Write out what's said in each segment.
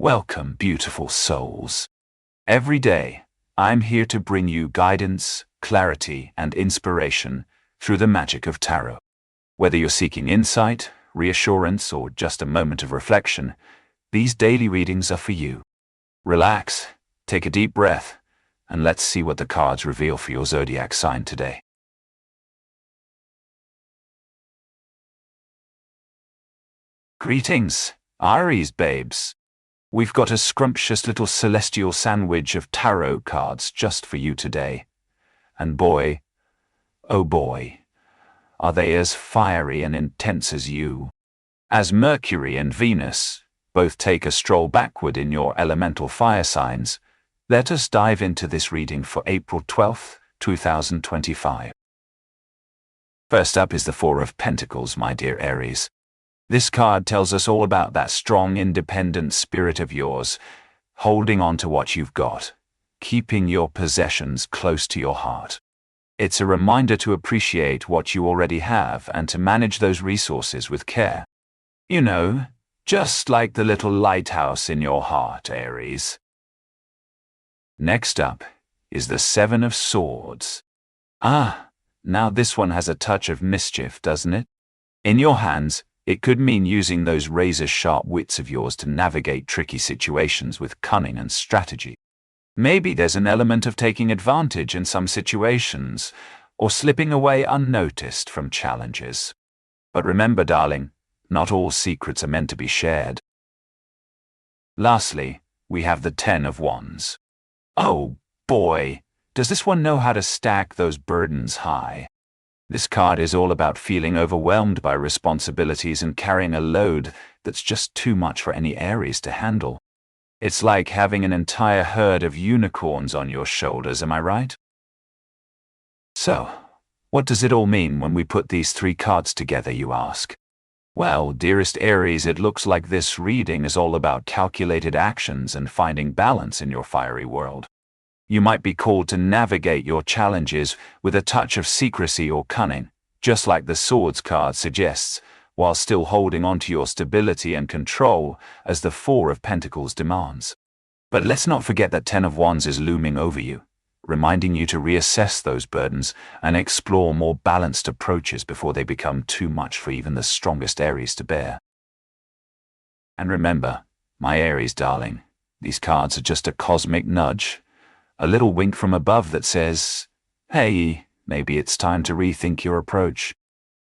Welcome, beautiful souls. Every day, I'm here to bring you guidance, clarity, and inspiration through the magic of tarot. Whether you're seeking insight, reassurance, or just a moment of reflection, these daily readings are for you. Relax, take a deep breath, and let's see what the cards reveal for your zodiac sign today. Greetings, Aries babes. We've got a scrumptious little celestial sandwich of tarot cards just for you today. And boy, oh boy, are they as fiery and intense as you. As Mercury and Venus both take a stroll backward in your elemental fire signs, let us dive into this reading for April 12th, 2025. First up is the Four of Pentacles, my dear Aries. This card tells us all about that strong, independent spirit of yours, holding on to what you've got, keeping your possessions close to your heart. It's a reminder to appreciate what you already have and to manage those resources with care. You know, just like the little lighthouse in your heart, Aries. Next up is the Seven of Swords. Now this one has a touch of mischief, doesn't it? In your hands, it could mean using those razor-sharp wits of yours to navigate tricky situations with cunning and strategy. Maybe there's an element of taking advantage in some situations, or slipping away unnoticed from challenges. But remember, darling, not all secrets are meant to be shared. Lastly, we have the Ten of Wands. Oh boy, does this one know how to stack those burdens high? This card is all about feeling overwhelmed by responsibilities and carrying a load that's just too much for any Aries to handle. It's like having an entire herd of unicorns on your shoulders, am I right? So, what does it all mean when we put these three cards together, you ask? Well, dearest Aries, it looks like this reading is all about calculated actions and finding balance in your fiery world. You might be called to navigate your challenges with a touch of secrecy or cunning, just like the Swords card suggests, while still holding on to your stability and control as the Four of Pentacles demands. But let's not forget that Ten of Wands is looming over you, reminding you to reassess those burdens and explore more balanced approaches before they become too much for even the strongest Aries to bear. And remember, my Aries darling, these cards are just a cosmic nudge, a little wink from above that says, hey, maybe it's time to rethink your approach.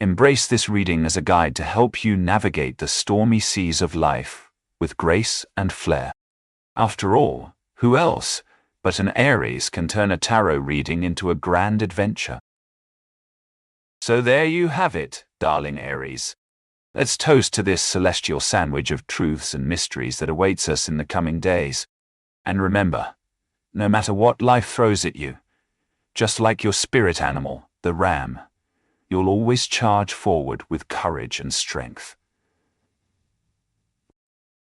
Embrace this reading as a guide to help you navigate the stormy seas of life with grace and flair. After all, who else but an Aries can turn a tarot reading into a grand adventure? So there you have it, darling Aries. Let's toast to this celestial sandwich of truths and mysteries that awaits us in the coming days. And remember, no matter what life throws at you, just like your spirit animal, the ram, you'll always charge forward with courage and strength.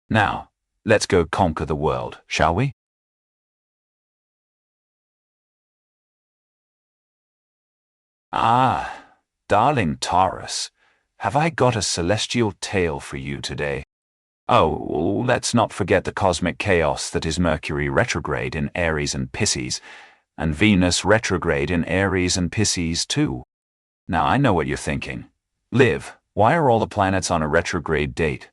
Now, let's go conquer the world, shall we? Darling Taurus, have I got a celestial tale for you today? Oh, let's not forget the cosmic chaos that is Mercury retrograde in Aries and Pisces, and Venus retrograde in Aries and Pisces too. Now I know what you're thinking. Liv, why are all the planets on a retrograde date?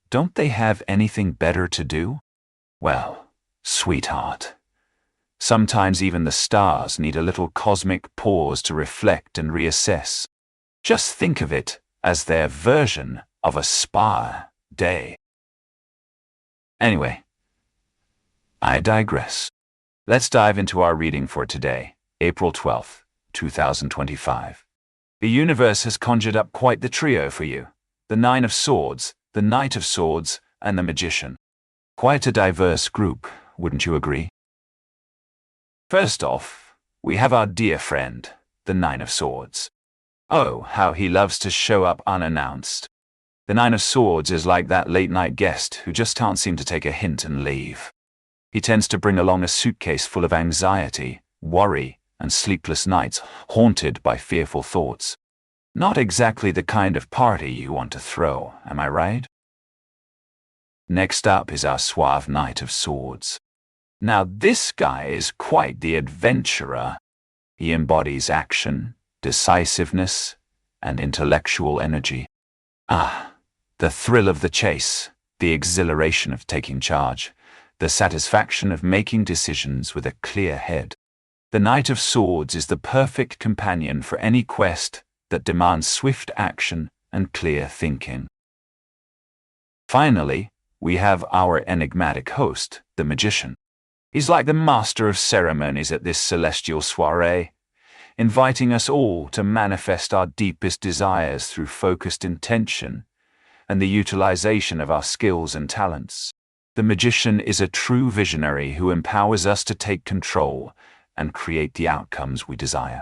Don't they have anything better to do? Well, sweetheart, sometimes even the stars need a little cosmic pause to reflect and reassess. Just think of it as their version of a spa day. Anyway, I digress. Let's dive into our reading for today, April 12th, 2025. The universe has conjured up quite the trio for you. The Nine of Swords, the Knight of Swords, and the Magician. Quite a diverse group, wouldn't you agree? First off, we have our dear friend, the Nine of Swords. Oh, how he loves to show up unannounced. The Nine of Swords is like that late-night guest who just can't seem to take a hint and leave. He tends to bring along a suitcase full of anxiety, worry, and sleepless nights haunted by fearful thoughts. Not exactly the kind of party you want to throw, am I right? Next up is our suave Knight of Swords. Now this guy is quite the adventurer. He embodies action, decisiveness, and intellectual energy. The thrill of the chase, the exhilaration of taking charge, the satisfaction of making decisions with a clear head. The Knight of Swords is the perfect companion for any quest that demands swift action and clear thinking. Finally, we have our enigmatic host, the Magician. He's like the master of ceremonies at this celestial soiree, inviting us all to manifest our deepest desires through focused intention and the utilization of our skills and talents. The Magician is a true visionary who empowers us to take control and create the outcomes we desire.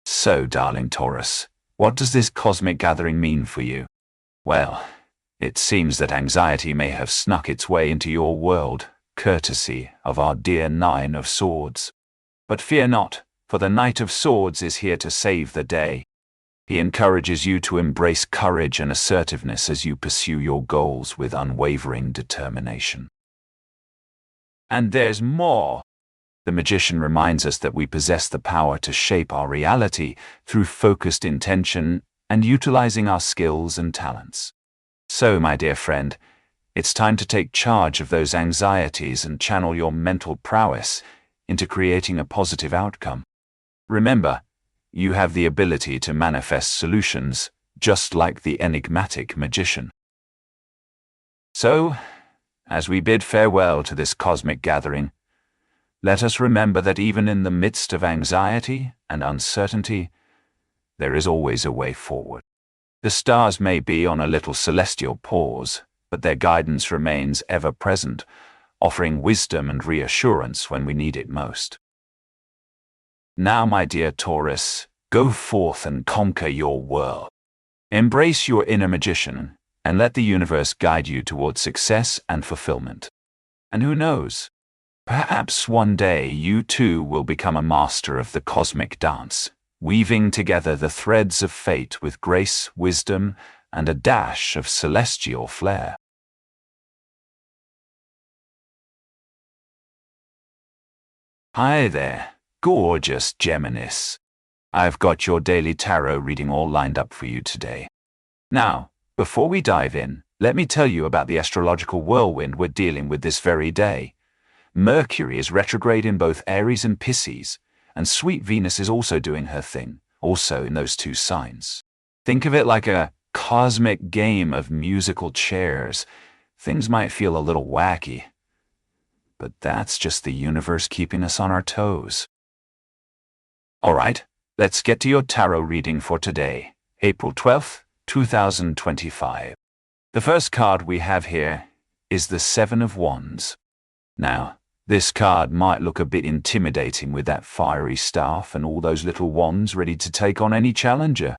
So, darling Taurus, what does this cosmic gathering mean for you? Well, it seems that anxiety may have snuck its way into your world, courtesy of our dear Nine of Swords. But fear not, for the Knight of Swords is here to save the day. He encourages you to embrace courage and assertiveness as you pursue your goals with unwavering determination. And there's more. The Magician reminds us that we possess the power to shape our reality through focused intention and utilizing our skills and talents. So, my dear friend, it's time to take charge of those anxieties and channel your mental prowess into creating a positive outcome. Remember, you have the ability to manifest solutions, just like the enigmatic Magician. So, as we bid farewell to this cosmic gathering, let us remember that even in the midst of anxiety and uncertainty, there is always a way forward. The stars may be on a little celestial pause, but their guidance remains ever present, offering wisdom and reassurance when we need it most. Now, my dear Taurus, go forth and conquer your world. Embrace your inner magician and let the universe guide you towards success and fulfillment. And who knows? Perhaps one day you too will become a master of the cosmic dance, weaving together the threads of fate with grace, wisdom, and a dash of celestial flair. Hi there, gorgeous Geminis. I've got your daily tarot reading all lined up for you today. Now, before we dive in, let me tell you about the astrological whirlwind we're dealing with this very day. Mercury is retrograde in both Aries and Pisces, and sweet Venus is also doing her thing, also in those two signs. Think of it like a cosmic game of musical chairs. Things might feel a little wacky, but that's just the universe keeping us on our toes. All right, let's get to your tarot reading for today, April 12th, 2025. The first card we have here is the Seven of Wands. Now, this card might look a bit intimidating with that fiery staff and all those little wands ready to take on any challenger.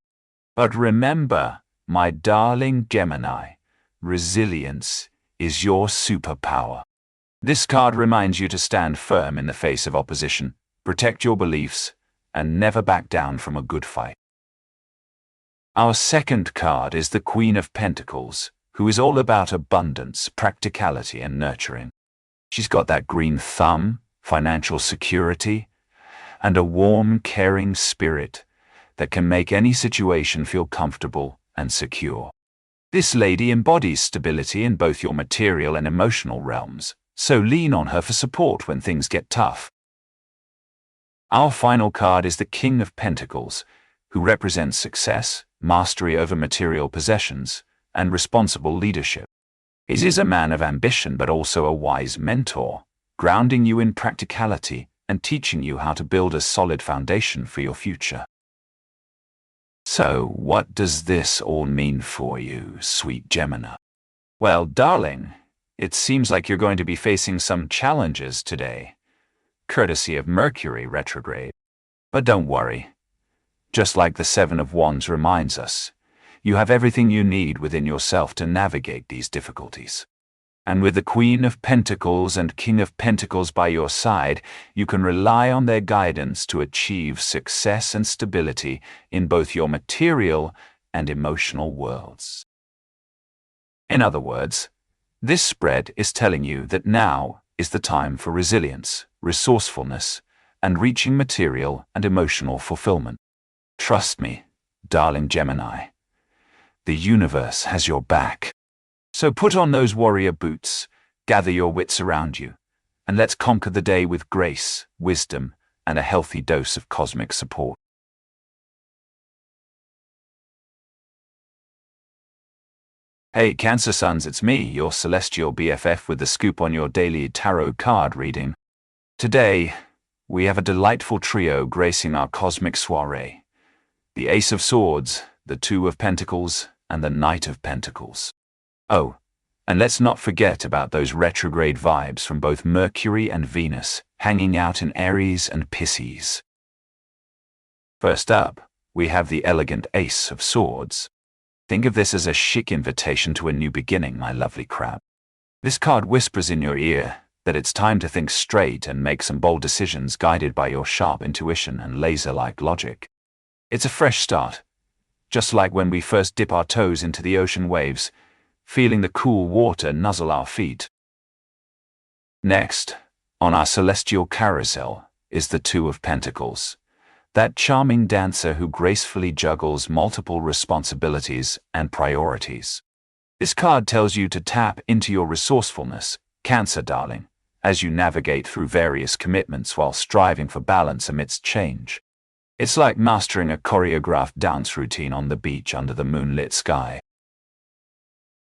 But remember, my darling Gemini, resilience is your superpower. This card reminds you to stand firm in the face of opposition, protect your beliefs, and never back down from a good fight. Our second card is the Queen of Pentacles, who is all about abundance, practicality, and nurturing. She's got that green thumb, financial security, and a warm, caring spirit that can make any situation feel comfortable and secure. This lady embodies stability in both your material and emotional realms, so lean on her for support when things get tough. Our final card is the King of Pentacles, who represents success, mastery over material possessions, and responsible leadership. He is a man of ambition but also a wise mentor, grounding you in practicality and teaching you how to build a solid foundation for your future. So, what does this all mean for you, sweet Gemini? Well, darling, it seems like you're going to be facing some challenges today, courtesy of Mercury retrograde. But don't worry. Just like the Seven of Wands reminds us, you have everything you need within yourself to navigate these difficulties. And with the Queen of Pentacles and King of Pentacles by your side, you can rely on their guidance to achieve success and stability in both your material and emotional worlds. In other words, This spread is telling you that now is the time for resilience, resourcefulness, and reaching material and emotional fulfillment. Trust me, darling Gemini, the universe has your back. So put on those warrior boots, gather your wits around you, and let's conquer the day with grace, wisdom, and a healthy dose of cosmic support. Hey Cancer Suns, it's me, your celestial BFF with the scoop on your daily tarot card reading. Today, we have a delightful trio gracing our cosmic soiree. The Ace of Swords, the Two of Pentacles, and the Knight of Pentacles. Oh, and let's not forget about those retrograde vibes from both Mercury and Venus, hanging out in Aries and Pisces. First up, we have the elegant Ace of Swords. Think of this as a chic invitation to a new beginning, my lovely crab. This card whispers in your ear that it's time to think straight and make some bold decisions guided by your sharp intuition and laser-like logic. It's a fresh start, just like when we first dip our toes into the ocean waves, feeling the cool water nuzzle our feet. Next, on our celestial carousel, is the Two of Pentacles. That charming dancer who gracefully juggles multiple responsibilities and priorities. This card tells you to tap into your resourcefulness, Cancer darling, as you navigate through various commitments while striving for balance amidst change. It's like mastering a choreographed dance routine on the beach under the moonlit sky.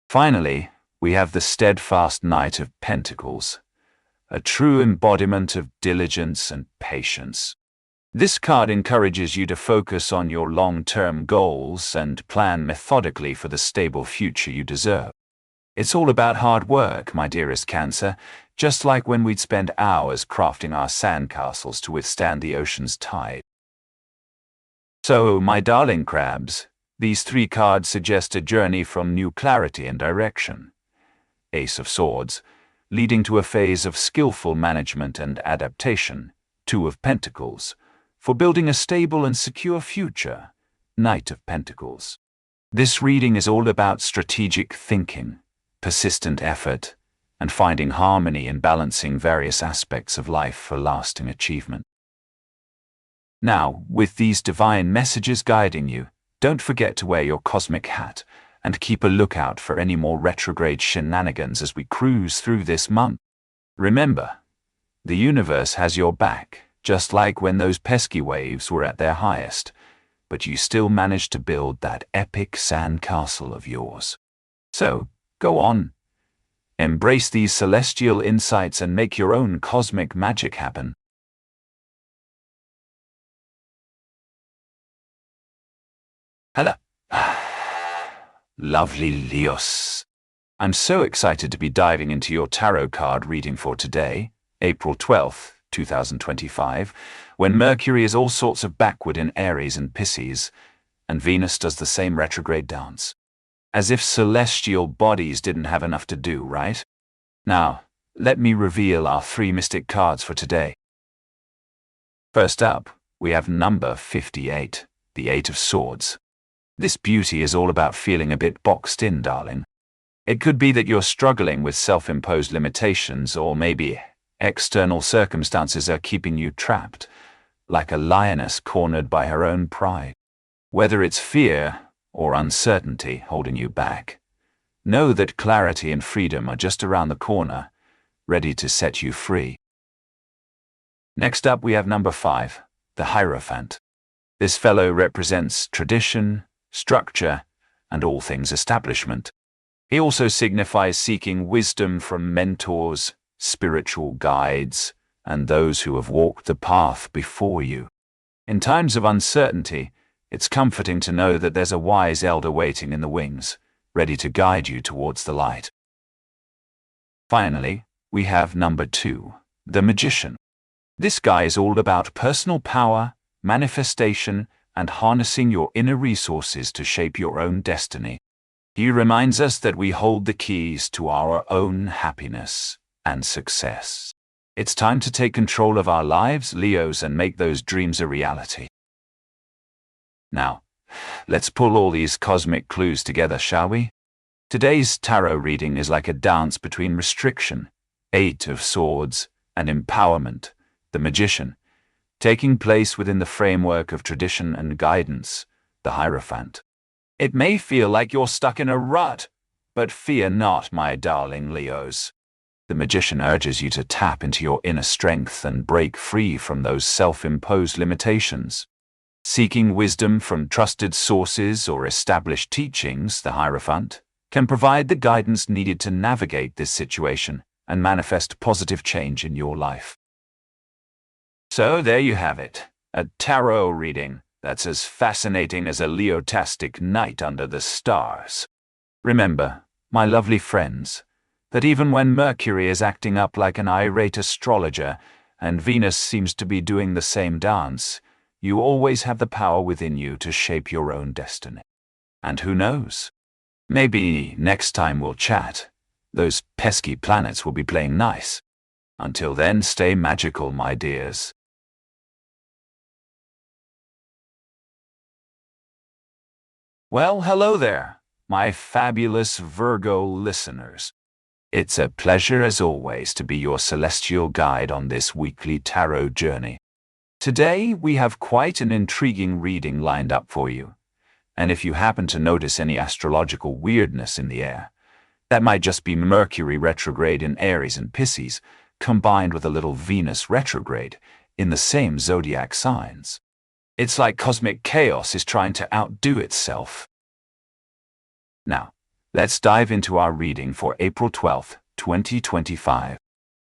Finally, we have the steadfast Knight of Pentacles, a true embodiment of diligence and patience. This card encourages you to focus on your long-term goals and plan methodically for the stable future you deserve. It's all about hard work, my dearest Cancer, just like when we'd spend hours crafting our sandcastles to withstand the ocean's tide. So, my darling crabs, these three cards suggest a journey from new clarity and direction. Ace of Swords, leading to a phase of skillful management and adaptation. Two of Pentacles, for building a stable and secure future. Knight of Pentacles. This reading is all about strategic thinking, persistent effort, and finding harmony in balancing various aspects of life for lasting achievement. Now, with these divine messages guiding you, don't forget to wear your cosmic hat and keep a lookout for any more retrograde shenanigans as we cruise through this month. Remember, the universe has your back, just like when those pesky waves were at their highest, but you still managed to build that epic sandcastle of yours. So, go on. Embrace these celestial insights and make your own cosmic magic happen. Hello. Lovely Leos. I'm so excited to be diving into your tarot card reading for today, April 12th, 2025, when Mercury is all sorts of backward in Aries and Pisces, and Venus does the same retrograde dance. As if celestial bodies didn't have enough to do, right? Now, let me reveal our three mystic cards for today. First up, we have number 58, the Eight of Swords. This beauty is all about feeling a bit boxed in, darling. It could be that you're struggling with self-imposed limitations, or maybe external circumstances are keeping you trapped, like a lioness cornered by her own pride. Whether it's fear or uncertainty holding you back, know that clarity and freedom are just around the corner, ready to set you free. Next up, we have number 5, the Hierophant. This fellow represents tradition, structure, and all things establishment. He also signifies seeking wisdom from mentors, spiritual guides, and those who have walked the path before you. In times of uncertainty, it's comforting to know that there's a wise elder waiting in the wings, ready to guide you towards the light. Finally, we have number 2, the Magician. This guy is all about personal power, manifestation, and harnessing your inner resources to shape your own destiny. He reminds us that we hold the keys to our own happiness and success. It's time to take control of our lives, Leos, and make those dreams a reality. Now, let's pull all these cosmic clues together, shall we? Today's tarot reading is like a dance between restriction, Eight of Swords, and empowerment, the Magician, taking place within the framework of tradition and guidance, the Hierophant. It may feel like you're stuck in a rut, but fear not, my darling Leos. The Magician urges you to tap into your inner strength and break free from those self-imposed limitations. Seeking wisdom from trusted sources or established teachings, the Hierophant can provide the guidance needed to navigate this situation and manifest positive change in your life. So there you have it, a tarot reading that's as fascinating as a Leotastic night under the stars. Remember, my lovely friends, that even when Mercury is acting up like an irate astrologer and Venus seems to be doing the same dance, you always have the power within you to shape your own destiny. And who knows? Maybe next time we'll chat, those pesky planets will be playing nice. Until then, stay magical, my dears. Well, hello there, my fabulous Virgo listeners. It's a pleasure as always to be your celestial guide on this weekly tarot journey. Today we have quite an intriguing reading lined up for you, and if you happen to notice any astrological weirdness in the air, that might just be Mercury retrograde in Aries and Pisces, combined with a little Venus retrograde in the same zodiac signs. It's like cosmic chaos is trying to outdo itself. Now, let's dive into our reading for April 12th, 2025.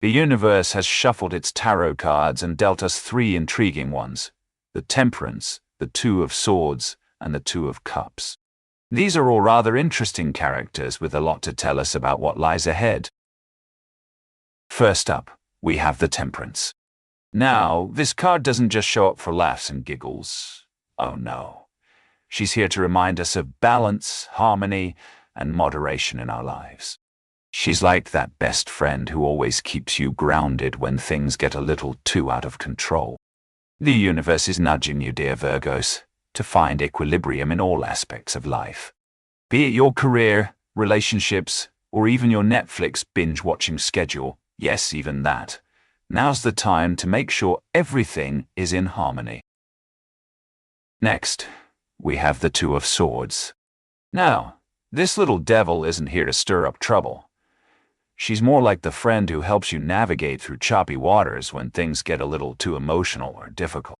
The universe has shuffled its tarot cards and dealt us three intriguing ones: the Temperance, the Two of Swords, and the Two of Cups. These are all rather interesting characters with a lot to tell us about what lies ahead. First up, we have the Temperance. Now, this card doesn't just show up for laughs and giggles. Oh no. She's here to remind us of balance, harmony, and moderation in our lives. She's like that best friend who always keeps you grounded when things get a little too out of control. The universe is nudging you, dear Virgos, to find equilibrium in all aspects of life. Be it your career, relationships, or even your Netflix binge-watching schedule, yes, even that. Now's the time to make sure everything is in harmony. Next, we have the Two of Swords. Now, this little devil isn't here to stir up trouble. She's more like the friend who helps you navigate through choppy waters when things get a little too emotional or difficult.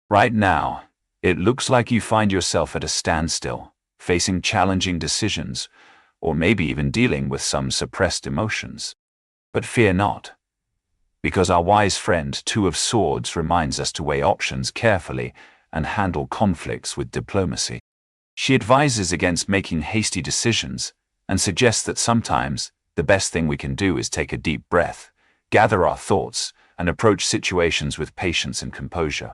Right now, it looks like you find yourself at a standstill, facing challenging decisions, or maybe even dealing with some suppressed emotions. But fear not, because our wise friend Two of Swords reminds us to weigh options carefully and handle conflicts with diplomacy. She advises against making hasty decisions and suggests that sometimes the best thing we can do is take a deep breath, gather our thoughts, and approach situations with patience and composure.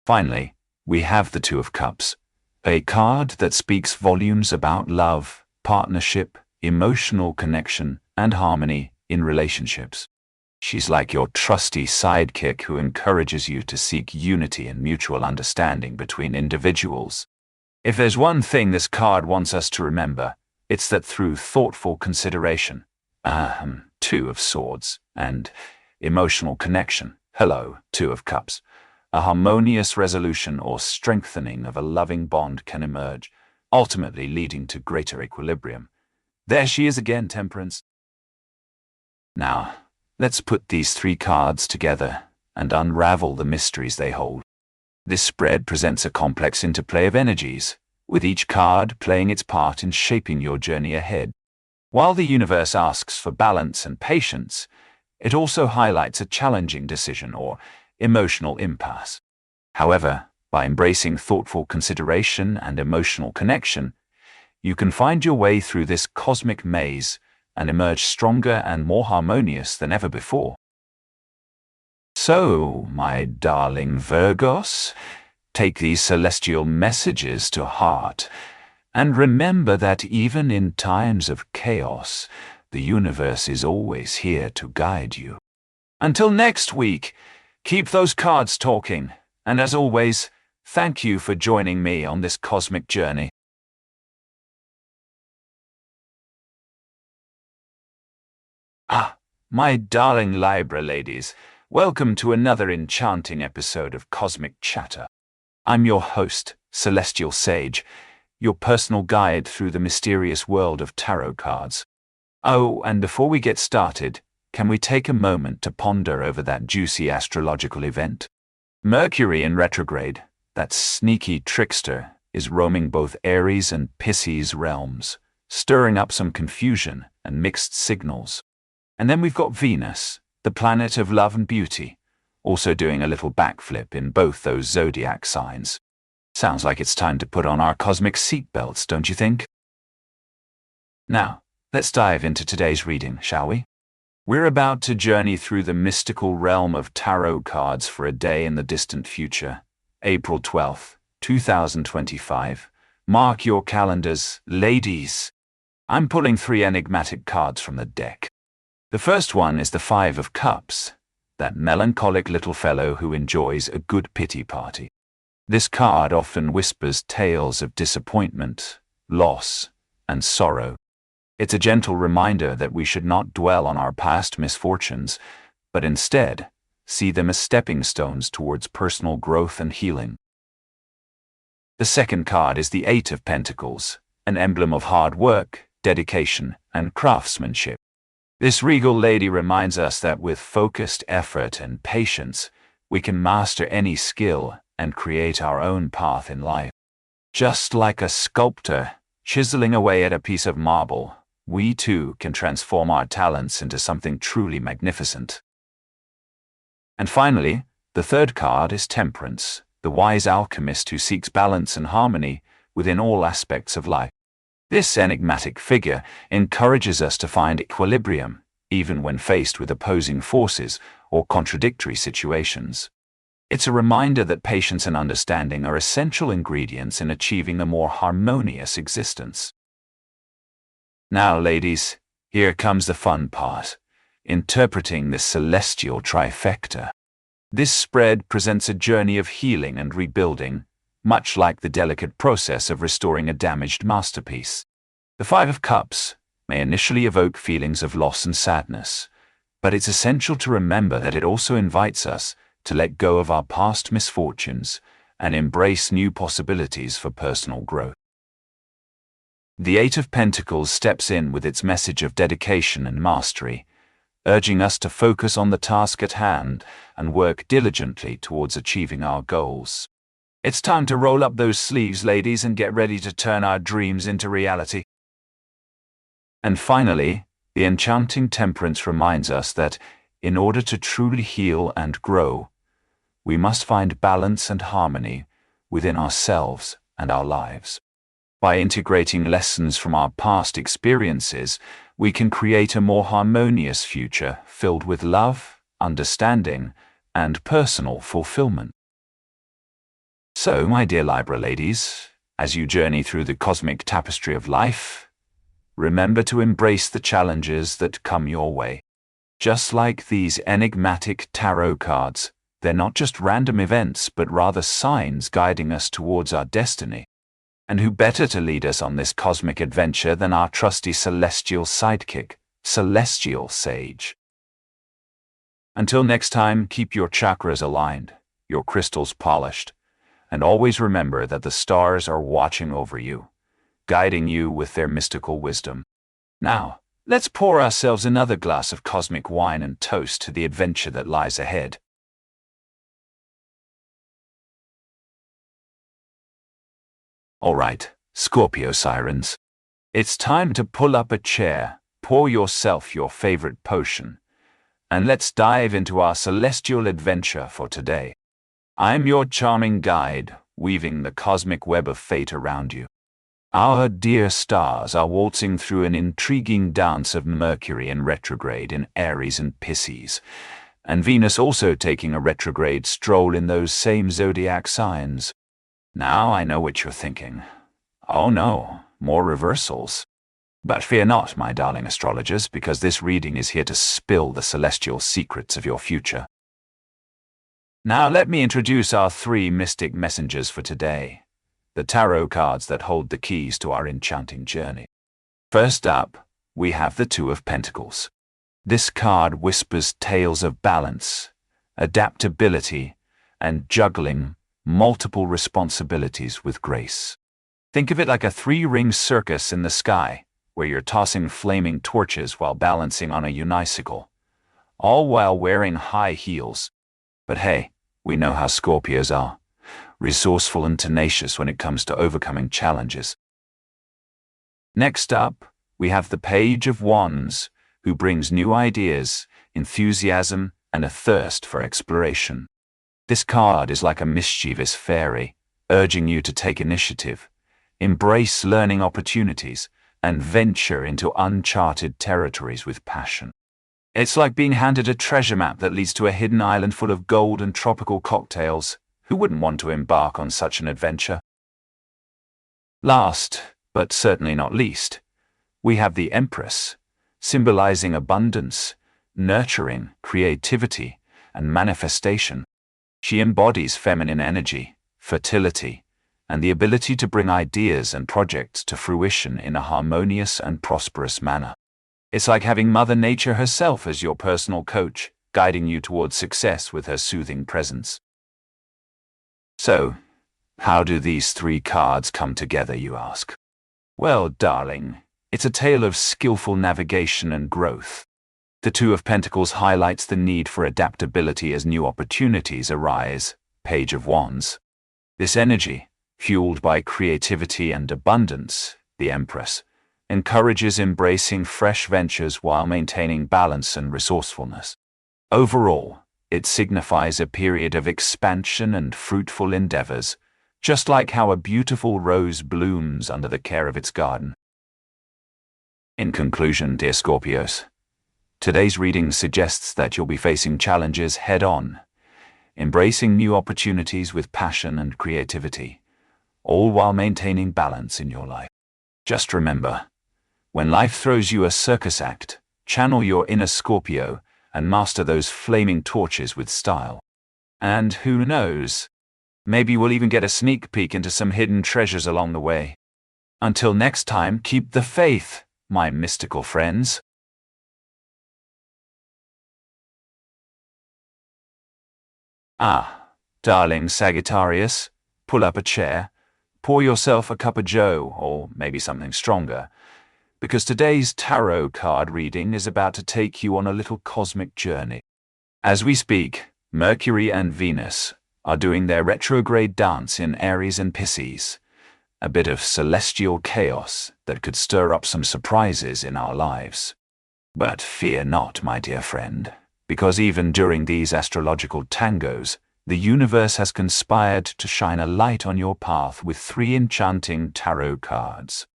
Finally, we have the Two of Cups, a card that speaks volumes about love, partnership, emotional connection, and harmony in relationships. She's like your trusty sidekick who encourages you to seek unity and mutual understanding between individuals. If there's one thing this card wants us to remember, it's that through thoughtful consideration, Two of Swords, and emotional connection, hello, Two of Cups, a harmonious resolution or strengthening of a loving bond can emerge, ultimately leading to greater equilibrium. There she is again, Temperance. Now, let's put these three cards together and unravel the mysteries they hold. This spread presents a complex interplay of energies, with each card playing its part in shaping your journey ahead. While the universe asks for balance and patience, it also highlights a challenging decision or emotional impasse. However, by embracing thoughtful consideration and emotional connection, you can find your way through this cosmic maze and emerge stronger and more harmonious than ever before. So, my darling Virgos, take these celestial messages to heart, and remember that even in times of chaos, the universe is always here to guide you. Until next week, keep those cards talking, and as always, thank you for joining me on this cosmic journey. My darling Libra ladies, welcome to another enchanting episode of Cosmic Chatter. I'm your host, Celestial Sage, your personal guide through the mysterious world of tarot cards. Oh, and before we get started, can we take a moment to ponder over that juicy astrological event? Mercury in retrograde, that sneaky trickster, is roaming both Aries and Pisces realms, stirring up some confusion and mixed signals. And then we've got Venus, the planet of love and beauty, also doing a little backflip in both those zodiac signs. Sounds like it's time to put on our cosmic seatbelts, don't you think? Now, let's dive into today's reading, shall we? We're about to journey through the mystical realm of tarot cards for a day in the distant future, April 12th, 2025. Mark your calendars, ladies. I'm pulling 3 enigmatic cards from the deck. The first one is the 5 of Cups, that melancholic little fellow who enjoys a good pity party. This card often whispers tales of disappointment, loss, and sorrow. It's a gentle reminder that we should not dwell on our past misfortunes, but instead see them as stepping stones towards personal growth and healing. The second card is the 8 of Pentacles, an emblem of hard work, dedication, and craftsmanship. This regal lady reminds us that with focused effort and patience, we can master any skill and create our own path in life. Just like a sculptor chiseling away at a piece of marble, we too can transform our talents into something truly magnificent. And finally, the third card is Temperance, the wise alchemist who seeks balance and harmony within all aspects of life. This enigmatic figure encourages us to find equilibrium, even when faced with opposing forces or contradictory situations. It's a reminder that patience and understanding are essential ingredients in achieving a more harmonious existence. Now, ladies, here comes the fun part, interpreting this celestial trifecta. This spread presents a journey of healing and rebuilding, much like the delicate process of restoring a damaged masterpiece. The 5 of Cups may initially evoke feelings of loss and sadness, but it's essential to remember that it also invites us to let go of our past misfortunes and embrace new possibilities for personal growth. The 8 of Pentacles steps in with its message of dedication and mastery, urging us to focus on the task at hand and work diligently towards achieving our goals. It's time to roll up those sleeves, ladies, and get ready to turn our dreams into reality. And finally, the enchanting Temperance reminds us that, in order to truly heal and grow, we must find balance and harmony within ourselves and our lives. By integrating lessons from our past experiences, we can create a more harmonious future filled with love, understanding, and personal fulfillment. So, my dear Libra ladies, as you journey through the cosmic tapestry of life, remember to embrace the challenges that come your way. Just like these enigmatic tarot cards, they're not just random events, but rather signs guiding us towards our destiny. And who better to lead us on this cosmic adventure than our trusty celestial sidekick, Celestial Sage? Until next time, keep your chakras aligned, your crystals polished, and always remember that the stars are watching over you, guiding you with their mystical wisdom. Now, let's pour ourselves another glass of cosmic wine and toast to the adventure that lies ahead. All right, Scorpio sirens, it's time to pull up a chair, pour yourself your favorite potion, and let's dive into our celestial adventure for today. I'm your charming guide, weaving the cosmic web of fate around you. Our dear stars are waltzing through an intriguing dance of Mercury in retrograde in Aries and Pisces, and Venus also taking a retrograde stroll in those same zodiac signs. Now I know what you're thinking. Oh no, more reversals. But fear not, my darling astrologers, because this reading is here to spill the celestial secrets of your future. Now let me introduce our 3 mystic messengers for today, the tarot cards that hold the keys to our enchanting journey. First up, we have the 2 of Pentacles. This card whispers tales of balance, adaptability, and juggling multiple responsibilities with grace. Think of it like a three-ring circus in the sky, where you're tossing flaming torches while balancing on a unicycle, all while wearing high heels. But hey, we know how Scorpios are, resourceful and tenacious when it comes to overcoming challenges. Next up, we have the Page of Wands, who brings new ideas, enthusiasm, and a thirst for exploration. This card is like a mischievous fairy, urging you to take initiative, embrace learning opportunities, and venture into uncharted territories with passion. It's like being handed a treasure map that leads to a hidden island full of gold and tropical cocktails. Who wouldn't want to embark on such an adventure? Last, but certainly not least, we have the Empress, symbolizing abundance, nurturing, creativity, and manifestation. She embodies feminine energy, fertility, and the ability to bring ideas and projects to fruition in a harmonious and prosperous manner. It's like having Mother Nature herself as your personal coach, guiding you towards success with her soothing presence. So, how do these three cards come together, you ask? Well, darling, it's a tale of skillful navigation and growth. The Two of Pentacles highlights the need for adaptability as new opportunities arise, Page of Wands. This energy, fueled by creativity and abundance, the Empress, encourages embracing fresh ventures while maintaining balance and resourcefulness. Overall, it signifies a period of expansion and fruitful endeavors, just like how a beautiful rose blooms under the care of its garden. In conclusion, dear Scorpios, today's reading suggests that you'll be facing challenges head-on, embracing new opportunities with passion and creativity, all while maintaining balance in your life. Just remember, when life throws you a circus act, channel your inner Scorpio and master those flaming torches with style. And who knows, maybe we'll even get a sneak peek into some hidden treasures along the way. Until next time, keep the faith, my mystical friends. Ah, darling Sagittarius, pull up a chair, pour yourself a cup of joe, or maybe something stronger, because today's tarot card reading is about to take you on a little cosmic journey. As we speak, Mercury and Venus are doing their retrograde dance in Aries and Pisces, a bit of celestial chaos that could stir up some surprises in our lives. But fear not, my dear friend, because even during these astrological tangos, the universe has conspired to shine a light on your path with three enchanting tarot cards.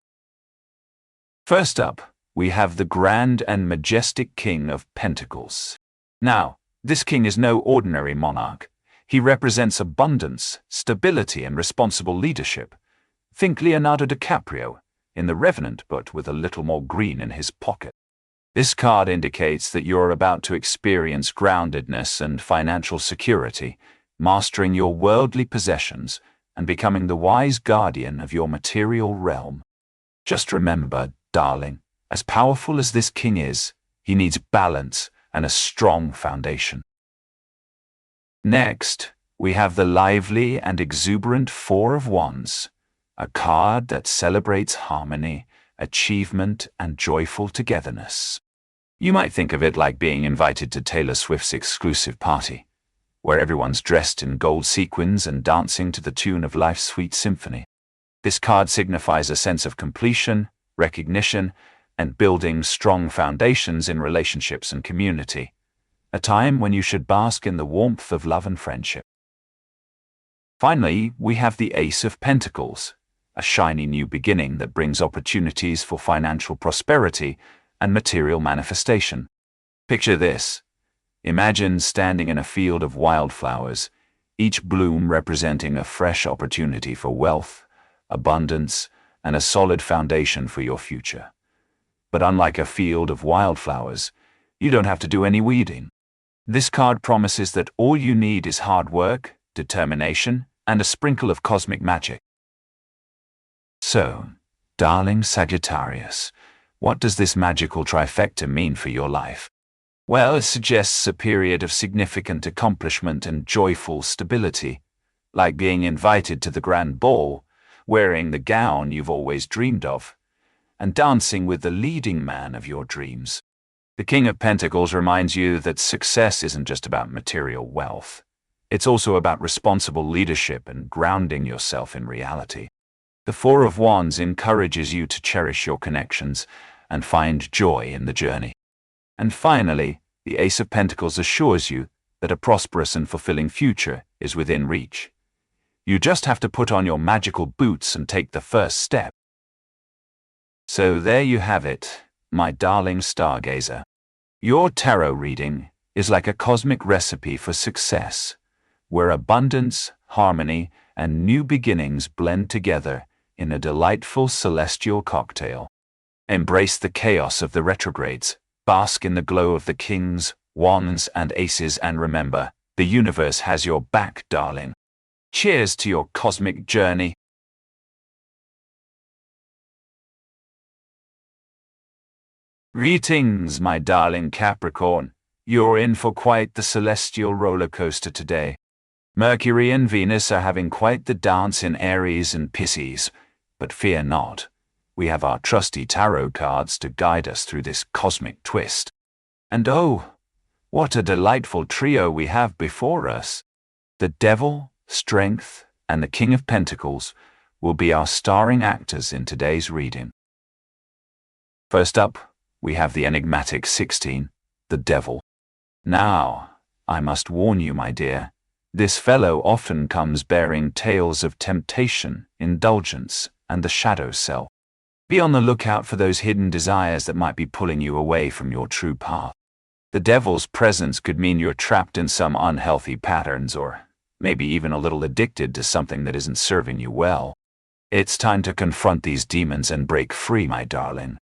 First up, we have the Grand and Majestic King of Pentacles. Now, this king is no ordinary monarch. He represents abundance, stability, and responsible leadership. Think Leonardo DiCaprio in The Revenant, but with a little more green in his pocket. This card indicates that you're about to experience groundedness and financial security, mastering your worldly possessions and becoming the wise guardian of your material realm. Just remember, darling, as powerful as this king is, he needs balance and a strong foundation. Next, we have the lively and exuberant Four of Wands, a card that celebrates harmony, achievement, and joyful togetherness. You might think of it like being invited to Taylor Swift's exclusive party, where everyone's dressed in gold sequins and dancing to the tune of life's sweet symphony. This card signifies a sense of completion, recognition, and building strong foundations in relationships and community, a time when you should bask in the warmth of love and friendship. Finally, we have the Ace of Pentacles, a shiny new beginning that brings opportunities for financial prosperity and material manifestation. Picture this. Imagine standing in a field of wildflowers, each bloom representing a fresh opportunity for wealth, abundance, and a solid foundation for your future. But unlike a field of wildflowers, you don't have to do any weeding. This card promises that all you need is hard work, determination, and a sprinkle of cosmic magic. So, darling Sagittarius, what does this magical trifecta mean for your life? Well, it suggests a period of significant accomplishment and joyful stability, like being invited to the grand ball, wearing the gown you've always dreamed of, and dancing with the leading man of your dreams. The King of Pentacles reminds you that success isn't just about material wealth. It's also about responsible leadership and grounding yourself in reality. The Four of Wands encourages you to cherish your connections and find joy in the journey. And finally, the Ace of Pentacles assures you that a prosperous and fulfilling future is within reach. You just have to put on your magical boots and take the first step. So there you have it, my darling stargazer. Your tarot reading is like a cosmic recipe for success, where abundance, harmony, and new beginnings blend together in a delightful celestial cocktail. Embrace the chaos of the retrogrades, bask in the glow of the kings, wands, and aces, and remember, the universe has your back, darling. Cheers to your cosmic journey. Greetings, my darling Capricorn. You're in for quite the celestial roller coaster today. Mercury and Venus are having quite the dance in Aries and Pisces, but fear not. We have our trusty tarot cards to guide us through this cosmic twist. And oh, what a delightful trio we have before us. The Devil, Strength, and the King of Pentacles will be our starring actors in today's reading. First up, we have the enigmatic 16, the Devil. Now, I must warn you, my dear, this fellow often comes bearing tales of temptation, indulgence, and the shadow self. Be on the lookout for those hidden desires that might be pulling you away from your true path. The Devil's presence could mean you're trapped in some unhealthy patterns, or maybe even a little addicted to something that isn't serving you well. It's time to confront these demons and break free, my darling.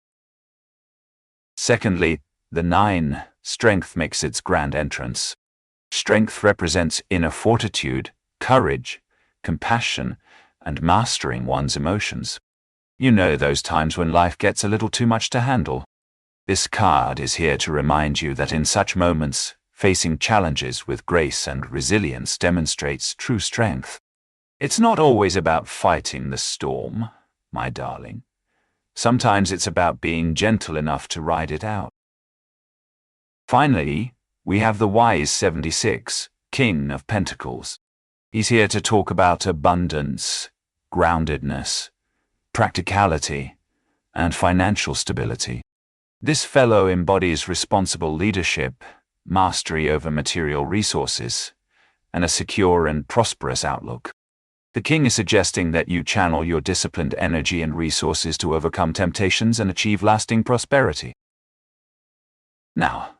Secondly, the 9, Strength, makes its grand entrance. Strength represents inner fortitude, courage, compassion, and mastering one's emotions. You know those times when life gets a little too much to handle. This card is here to remind you that in such moments, facing challenges with grace and resilience demonstrates true strength. It's not always about fighting the storm, my darling. Sometimes it's about being gentle enough to ride it out. Finally, we have the wise 76, King of Pentacles. He's here to talk about abundance, groundedness, practicality, and financial stability. This fellow embodies responsible leadership, mastery over material resources, and a secure and prosperous outlook. The King is suggesting that you channel your disciplined energy and resources to overcome temptations and achieve lasting prosperity. Now,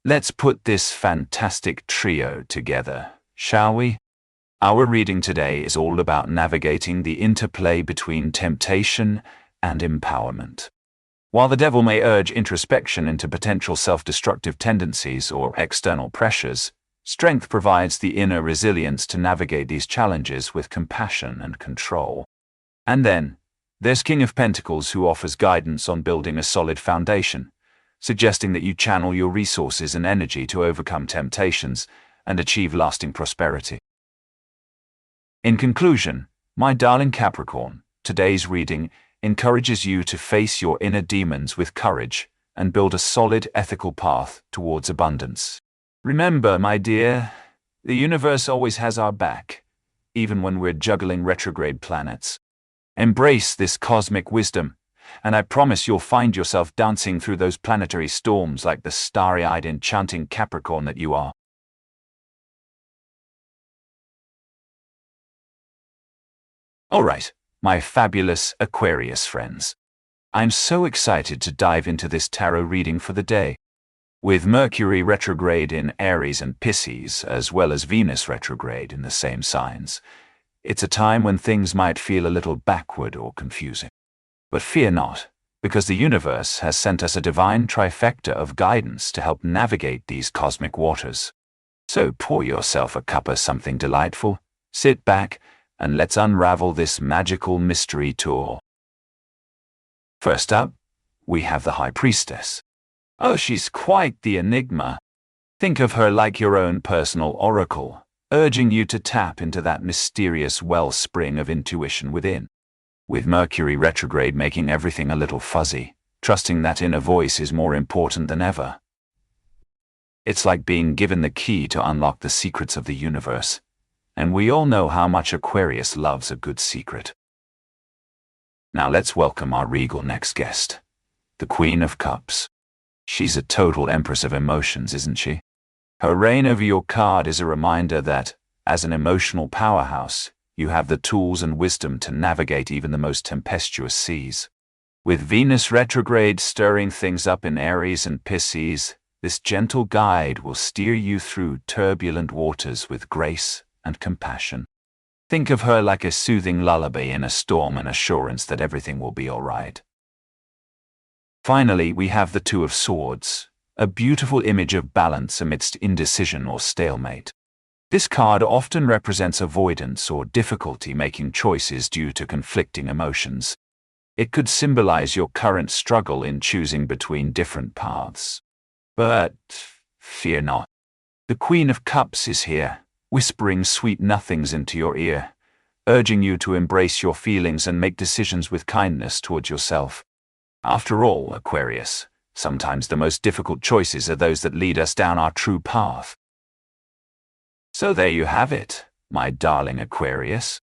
let's put this fantastic trio together, shall we? Our reading today is all about navigating the interplay between temptation and empowerment. While the Devil may urge introspection into potential self-destructive tendencies or external pressures, Strength provides the inner resilience to navigate these challenges with compassion and control. And then, there's King of Pentacles, who offers guidance on building a solid foundation, suggesting that you channel your resources and energy to overcome temptations and achieve lasting prosperity. In conclusion, my darling Capricorn, today's reading encourages you to face your inner demons with courage and build a solid ethical path towards abundance. Remember, my dear, the universe always has our back, even when we're juggling retrograde planets. Embrace this cosmic wisdom, and I promise you'll find yourself dancing through those planetary storms like the starry-eyed, enchanting Capricorn that you are. All right, my fabulous Aquarius friends. I'm so excited to dive into this tarot reading for the day. With Mercury retrograde in Aries and Pisces, as well as Venus retrograde in the same signs, it's a time when things might feel a little backward or confusing. But fear not, because the universe has sent us a divine trifecta of guidance to help navigate these cosmic waters. So pour yourself a cup of something delightful, sit back, and let's unravel this magical mystery tour. First up, we have the High Priestess. Oh, she's quite the enigma. Think of her like your own personal oracle, urging you to tap into that mysterious wellspring of intuition within. With Mercury retrograde making everything a little fuzzy, trusting that inner voice is more important than ever. It's like being given the key to unlock the secrets of the universe, and we all know how much Aquarius loves a good secret. Now let's welcome our regal next guest, the Queen of Cups. She's a total empress of emotions, isn't she? Her reign over your card is a reminder that, as an emotional powerhouse, you have the tools and wisdom to navigate even the most tempestuous seas. With Venus retrograde stirring things up in Aries and Pisces, this gentle guide will steer you through turbulent waters with grace and compassion. Think of her like a soothing lullaby in a storm and assurance that everything will be all right. Finally, we have the Two of Swords, a beautiful image of balance amidst indecision or stalemate. This card often represents avoidance or difficulty making choices due to conflicting emotions. It could symbolize your current struggle in choosing between different paths. But fear not. The Queen of Cups is here, whispering sweet nothings into your ear, urging you to embrace your feelings and make decisions with kindness towards yourself. After all, Aquarius, sometimes the most difficult choices are those that lead us down our true path. So there you have it, my darling Aquarius.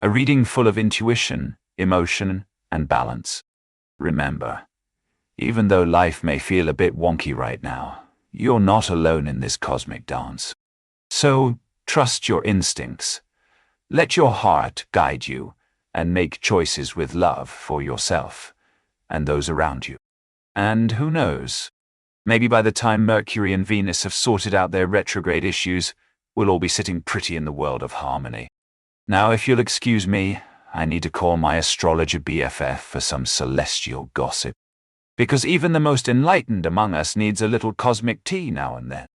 A reading full of intuition, emotion, and balance. Remember, even though life may feel a bit wonky right now, you're not alone in this cosmic dance. So trust your instincts. Let your heart guide you and make choices with love for yourself and those around you. And who knows, maybe by the time Mercury and Venus have sorted out their retrograde issues, we'll all be sitting pretty in the world of harmony. Now, if you'll excuse me, I need to call my astrologer BFF for some celestial gossip. Because even the most enlightened among us needs a little cosmic tea now and then.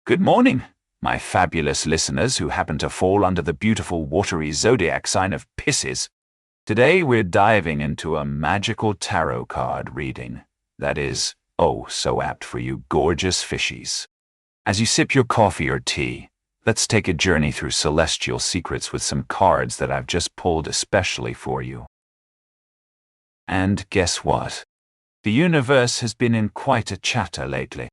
Good morning, my fabulous listeners who happen to fall under the beautiful watery zodiac sign of Pisces. Today we're diving into a magical tarot card reading that is, oh, so apt for you gorgeous fishies. As you sip your coffee or tea, let's take a journey through celestial secrets with some cards that I've just pulled especially for you. And guess what? The universe has been in quite a chatter lately.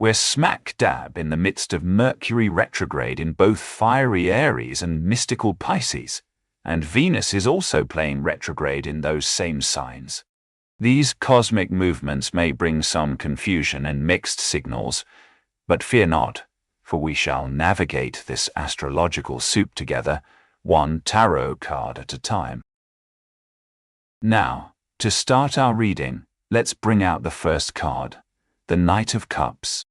We're smack dab in the midst of Mercury retrograde in both fiery Aries and mystical Pisces, and Venus is also playing retrograde in those same signs. These cosmic movements may bring some confusion and mixed signals, but fear not, for we shall navigate this astrological soup together, one tarot card at a time. Now, to start our reading, let's bring out the first card, the Knight of Cups.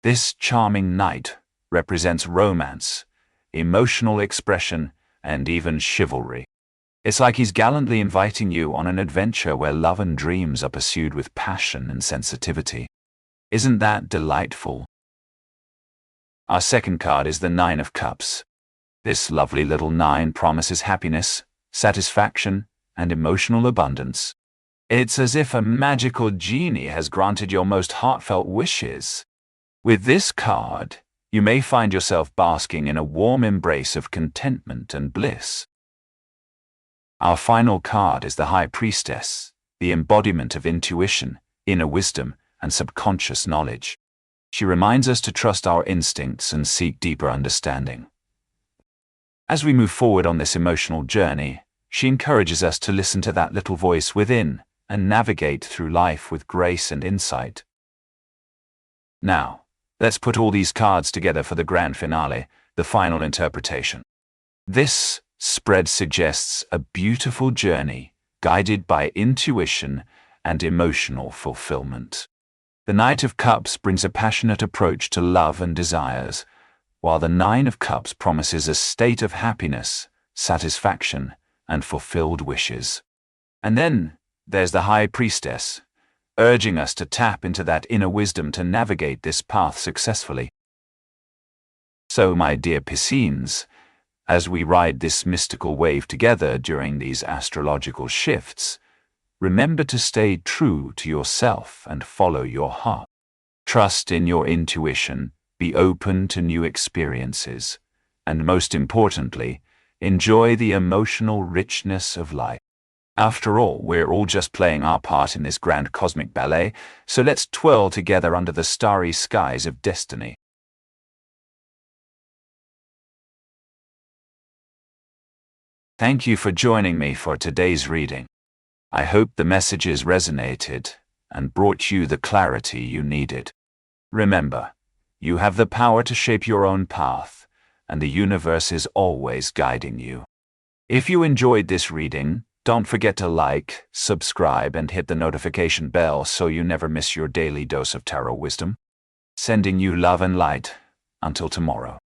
This charming knight represents romance, emotional expression, and even chivalry. It's like he's gallantly inviting you on an adventure where love and dreams are pursued with passion and sensitivity. Isn't that delightful? Our second card is the Nine of Cups. This lovely little nine promises happiness, satisfaction, and emotional abundance. It's as if a magical genie has granted your most heartfelt wishes. With this card, you may find yourself basking in a warm embrace of contentment and bliss. Our final card is the High Priestess, the embodiment of intuition, inner wisdom, and subconscious knowledge. She reminds us to trust our instincts and seek deeper understanding. As we move forward on this emotional journey, she encourages us to listen to that little voice within and navigate through life with grace and insight. Now, let's put all these cards together for the grand finale, the final interpretation. This spread suggests a beautiful journey guided by intuition and emotional fulfillment. The Knight of Cups brings a passionate approach to love and desires, while the Nine of Cups promises a state of happiness, satisfaction, and fulfilled wishes. And then there's the High Priestess, urging us to tap into that inner wisdom to navigate this path successfully. So, my dear Pisceans, As we ride this mystical wave together during these astrological shifts, remember to stay true to yourself and follow your heart. Trust in your intuition, be open to new experiences, and most importantly, enjoy the emotional richness of life. After all, we're all just playing our part in this grand cosmic ballet, so let's twirl together under the starry skies of destiny. Thank you for joining me for today's reading. I hope the messages resonated and brought you the clarity you needed. Remember, you have the power to shape your own path, and the universe is always guiding you. If you enjoyed this reading, don't forget to like, subscribe, and hit the notification bell so you never miss your daily dose of tarot wisdom. Sending you love and light. Until tomorrow.